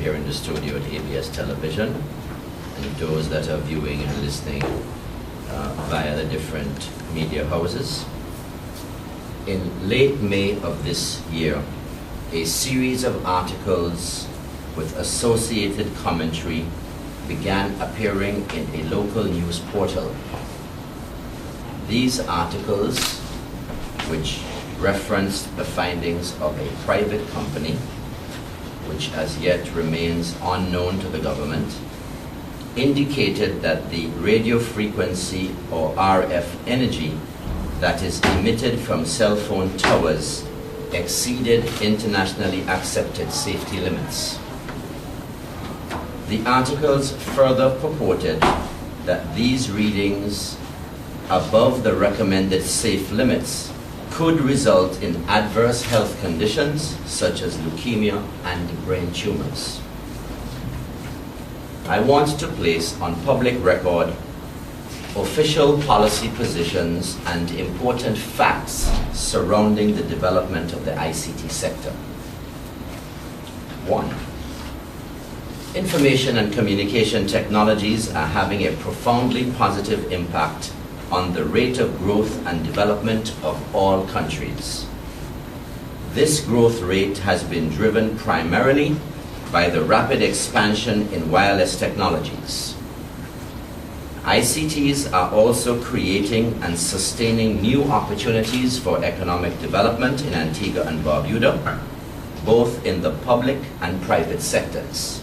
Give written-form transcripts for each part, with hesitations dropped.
here in the studio at ABS Television, and those that are viewing and listening via the different media houses. In late May of this year, a series of articles with associated commentary began appearing in a local news portal. These articles, which referenced the findings of a private company, which as yet remains unknown to the government, indicated that the radio frequency or RF energy that is emitted from cell phone towers exceeded internationally accepted safety limits. The articles further purported that these readings above the recommended safe limits could result in adverse health conditions such as leukemia and brain tumors. I want to place on public record official policy positions and important facts surrounding the development of the ICT sector. 1. Information and communication technologies are having a profoundly positive impact on the rate of growth and development of all countries. This growth rate has been driven primarily by the rapid expansion in wireless technologies. ICTs are also creating and sustaining new opportunities for economic development in Antigua and Barbuda, both in the public and private sectors.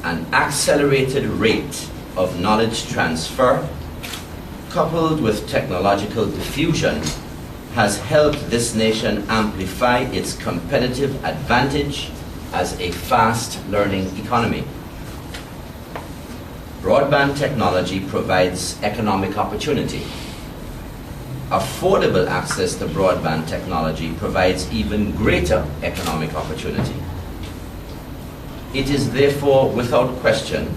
An accelerated rate of knowledge transfer, coupled with technological diffusion, has helped this nation amplify its competitive advantage as a fast-learning economy. Broadband technology provides economic opportunity. Affordable access to broadband technology provides even greater economic opportunity. It is therefore without question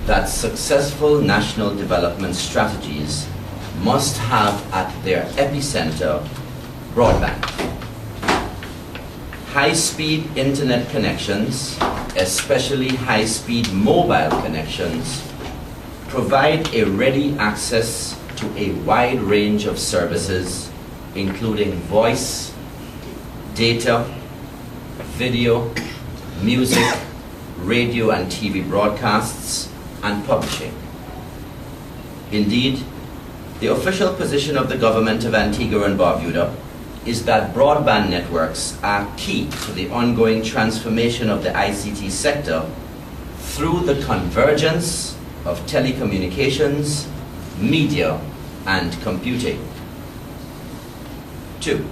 that successful national development strategies must have at their epicenter broadband. High-speed internet connections, especially high-speed mobile connections, provide a ready access to a wide range of services, including voice, data, video, music, radio and TV broadcasts, and publishing. Indeed, the official position of the government of Antigua and Barbuda is that broadband networks are key to the ongoing transformation of the ICT sector through the convergence of telecommunications, media, and computing. 2.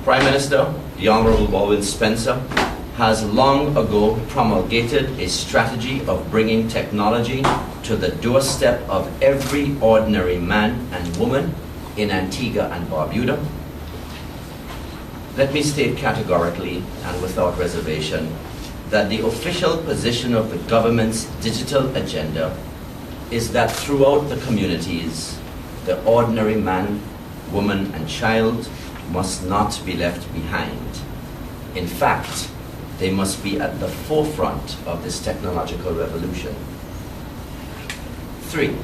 Prime Minister, the Honorable Baldwin Spencer, has long ago promulgated a strategy of bringing technology to the doorstep of every ordinary man and woman in Antigua and Barbuda. Let me state categorically and without reservation that the official position of the government's digital agenda is that throughout the communities, the ordinary man, woman, and child must not be left behind. In fact, they must be at the forefront of this technological revolution. 3.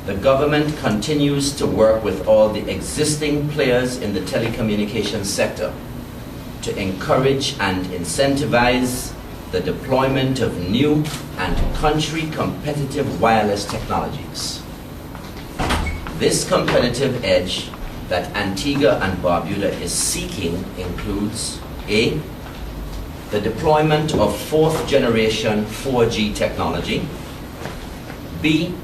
The government continues to work with all the existing players in the telecommunications sector to encourage and incentivize the deployment of new and country-competitive wireless technologies. This competitive edge that Antigua and Barbuda is seeking includes A. The deployment of fourth-generation 4G technology. B.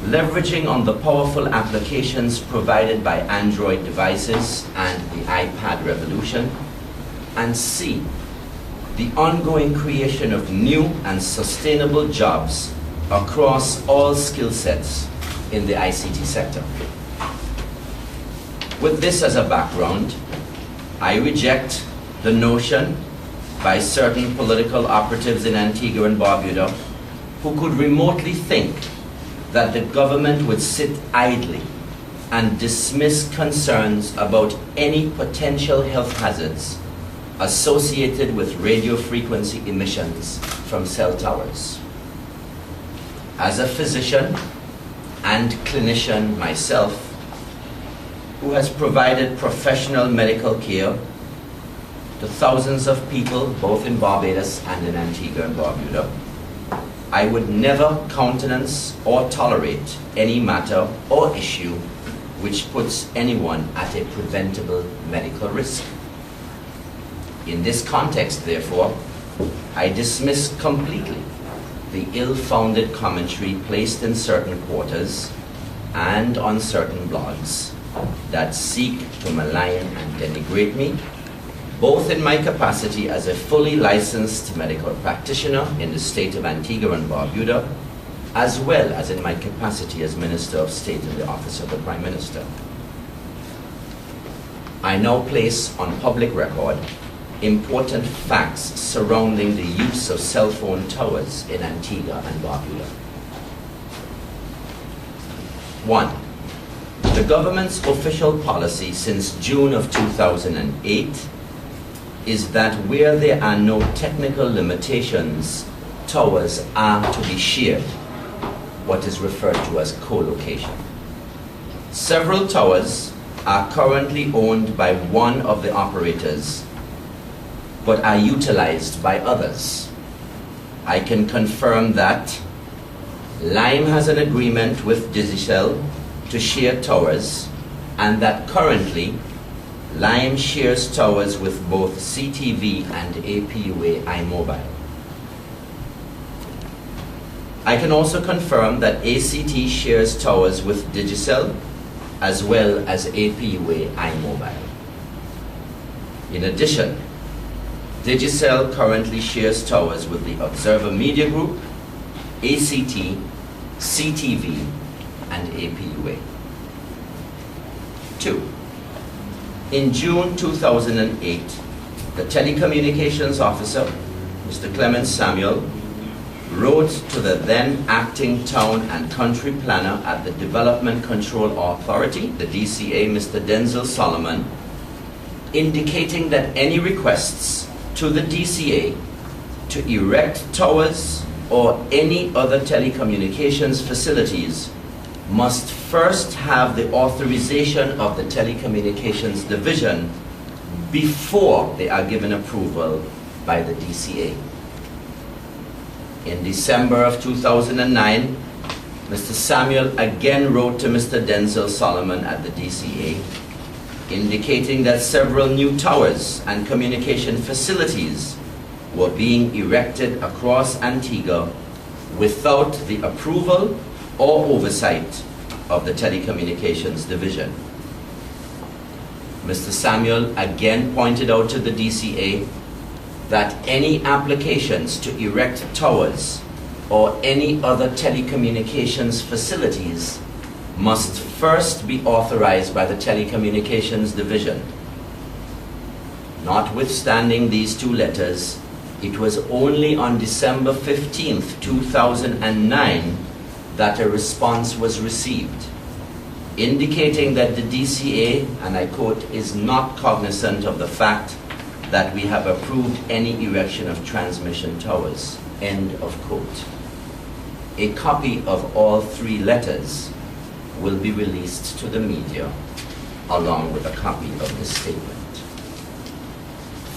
Leveraging on the powerful applications provided by Android devices and the iPad revolution. And C. The ongoing creation of new and sustainable jobs across all skill sets in the ICT sector. With this as a background, I reject the notion by certain political operatives in Antigua and Barbuda who could remotely think that the government would sit idly and dismiss concerns about any potential health hazards associated with radio frequency emissions from cell towers. As a physician and clinician myself, who has provided professional medical care to thousands of people, both in Barbados and in Antigua and Barbuda, I would never countenance or tolerate any matter or issue which puts anyone at a preventable medical risk. In this context, therefore, I dismiss completely the ill-founded commentary placed in certain quarters and on certain blogs that seek to malign and denigrate me, both in my capacity as a fully licensed medical practitioner in the state of Antigua and Barbuda, as well as in my capacity as Minister of State in the Office of the Prime Minister. I now place on public record important facts surrounding the use of cell phone towers in Antigua and Barbuda. 1. The government's official policy since June of 2008 is that where there are no technical limitations, towers are to be shared, what is referred to as co-location. Several towers are currently owned by one of the operators, but are utilized by others. I can confirm that Lime has an agreement with Digicel to share towers, and that currently Lime shares towers with both CTV and APUA iMobile. I can also confirm that ACT shares towers with Digicel as well as APUA iMobile. In addition, Digicel currently shares towers with the Observer Media Group, ACT, CTV, and APUA. 2. In June 2008, the telecommunications officer, Mr. Clement Samuel, wrote to the then acting town and country planner at the Development Control Authority, the DCA, Mr. Denzel Solomon, indicating that any requests to the DCA to erect towers or any other telecommunications facilities must first have the authorization of the Telecommunications Division before they are given approval by the DCA. In December of 2009, Mr. Samuel again wrote to Mr. Denzel Solomon at the DCA, indicating that several new towers and communication facilities were being erected across Antigua without the approval or oversight of the Telecommunications Division. Mr. Samuel again pointed out to the DCA that any applications to erect towers or any other telecommunications facilities must first be authorized by the Telecommunications Division. Notwithstanding these two letters, it was only on December 15th, 2009 that a response was received, indicating that the DCA, and I quote, is not cognizant of the fact that we have approved any erection of transmission towers, end of quote. A copy of all three letters will be released to the media along with a copy of this statement.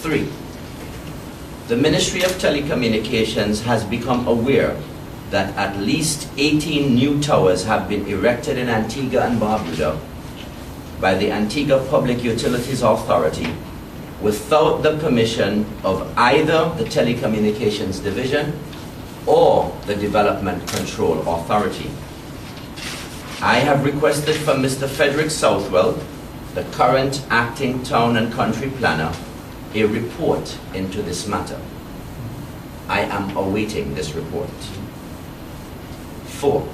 3. The Ministry of Telecommunications has become aware that at least 18 new towers have been erected in Antigua and Barbuda by the Antigua Public Utilities Authority without the permission of either the Telecommunications Division or the Development Control Authority. I have requested from Mr. Frederick Southwell, the current acting town and country planner, a report into this matter. I am awaiting this report. 4.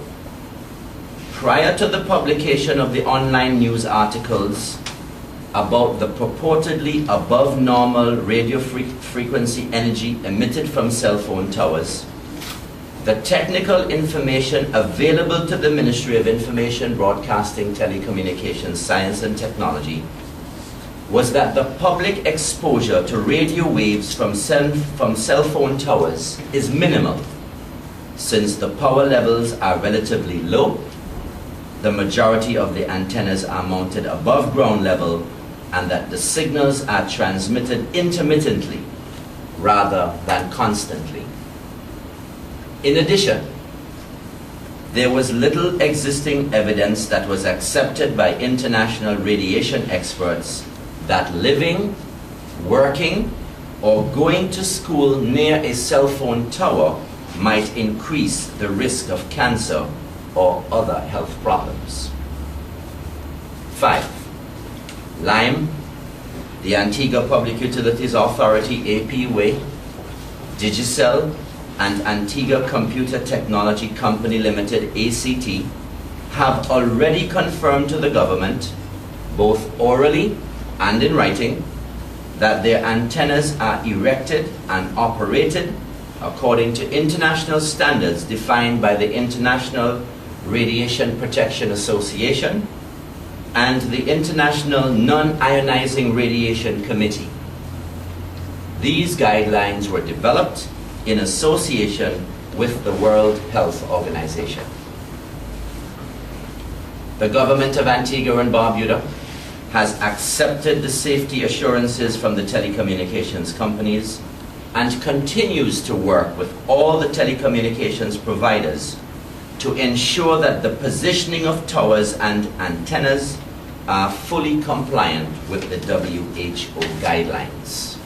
Prior to the publication of the online news articles about the purportedly above normal radio frequency energy emitted from cell phone towers, the technical information available to the Ministry of Information, Broadcasting, Telecommunications, Science and Technology was that the public exposure to radio waves from cell phone towers is minimal, since the power levels are relatively low, the majority of the antennas are mounted above ground level, and that the signals are transmitted intermittently rather than constantly. In addition, there was little existing evidence that was accepted by international radiation experts that living, working, or going to school near a cell phone tower might increase the risk of cancer or other health problems. 5. Lime, the Antigua Public Utilities Authority APUA, Digicel, and Antigua Computer Technology Company Limited ACT have already confirmed to the government, both orally and in writing, that their antennas are erected and operated according to international standards defined by the International Radiation Protection Association and the International Non-Ionizing Radiation Committee. These guidelines were developed in association with the World Health Organization. The government of Antigua and Barbuda has accepted the safety assurances from the telecommunications companies and continues to work with all the telecommunications providers to ensure that the positioning of towers and antennas are fully compliant with the WHO guidelines.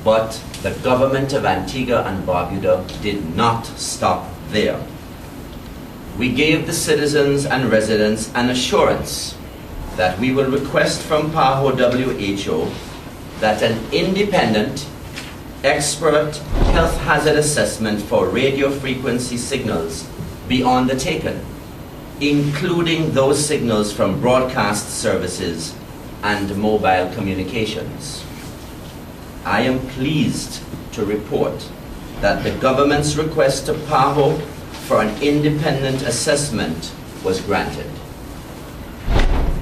But the government of Antigua and Barbuda did not stop there. We gave the citizens and residents an assurance that we will request from PAHO WHO that an independent, expert health hazard assessment for radio frequency signals be undertaken, including those signals from broadcast services and mobile communications. I am pleased to report that the government's request to PAHO for an independent assessment was granted.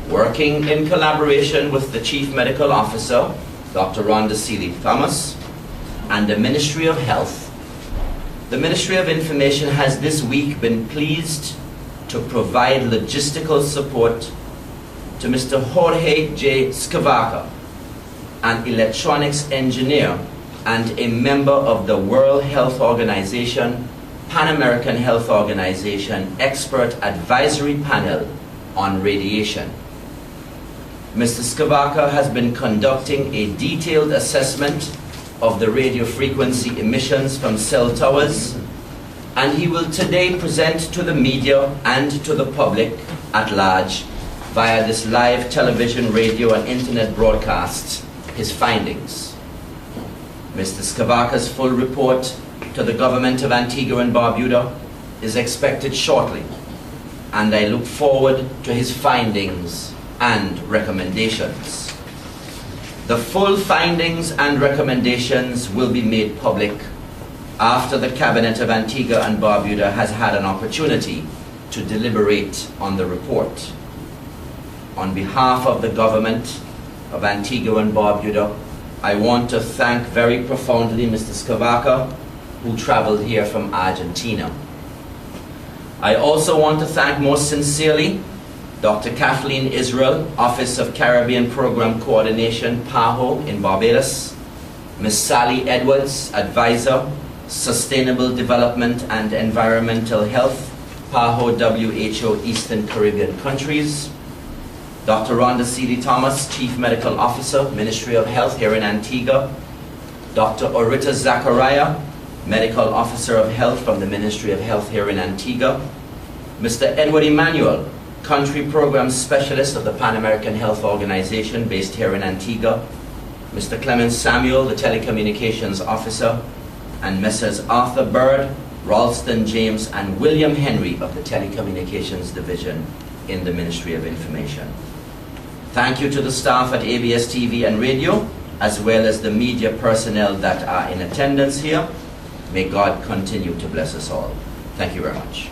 Working in collaboration with the Chief Medical Officer, Dr. Rhonda Seeley-Thomas, and the Ministry of Health, the Ministry of Information has this week been pleased to provide logistical support to Mr. Jorge J. Skavaca, an electronics engineer and a member of the World Health Organization, Pan American Health Organization Expert Advisory Panel on Radiation. Mr. Skavaca has been conducting a detailed assessment of the radio frequency emissions from cell towers, and he will today present to the media and to the public at large via this live television, radio, and internet broadcast his findings. Mr. Skavaca's full report to the government of Antigua and Barbuda is expected shortly, and I look forward to his findings and recommendations. The full findings and recommendations will be made public after the Cabinet of Antigua and Barbuda has had an opportunity to deliberate on the report. On behalf of the government of Antigua and Barbuda, I want to thank very profoundly Mr. Skavaca, who traveled here from Argentina. I also want to thank most sincerely Dr. Kathleen Israel, Office of Caribbean Program Coordination, PAHO in Barbados, Ms. Sally Edwards, Advisor, Sustainable Development and Environmental Health, PAHO WHO Eastern Caribbean Countries, Dr. Rhonda Seeley-Thomas, Chief Medical Officer, Ministry of Health here in Antigua, Dr. Orita Zachariah, Medical Officer of Health from the Ministry of Health here in Antigua, Mr. Edward Emmanuel, Country Program Specialist of the Pan American Health Organization based here in Antigua, Mr. Clemens Samuel, the Telecommunications Officer, and Messrs. Arthur Bird, Ralston James, and William Henry of the Telecommunications Division in the Ministry of Information. Thank you to the staff at ABS TV and Radio, as well as the media personnel that are in attendance here. May God continue to bless us all. Thank you very much.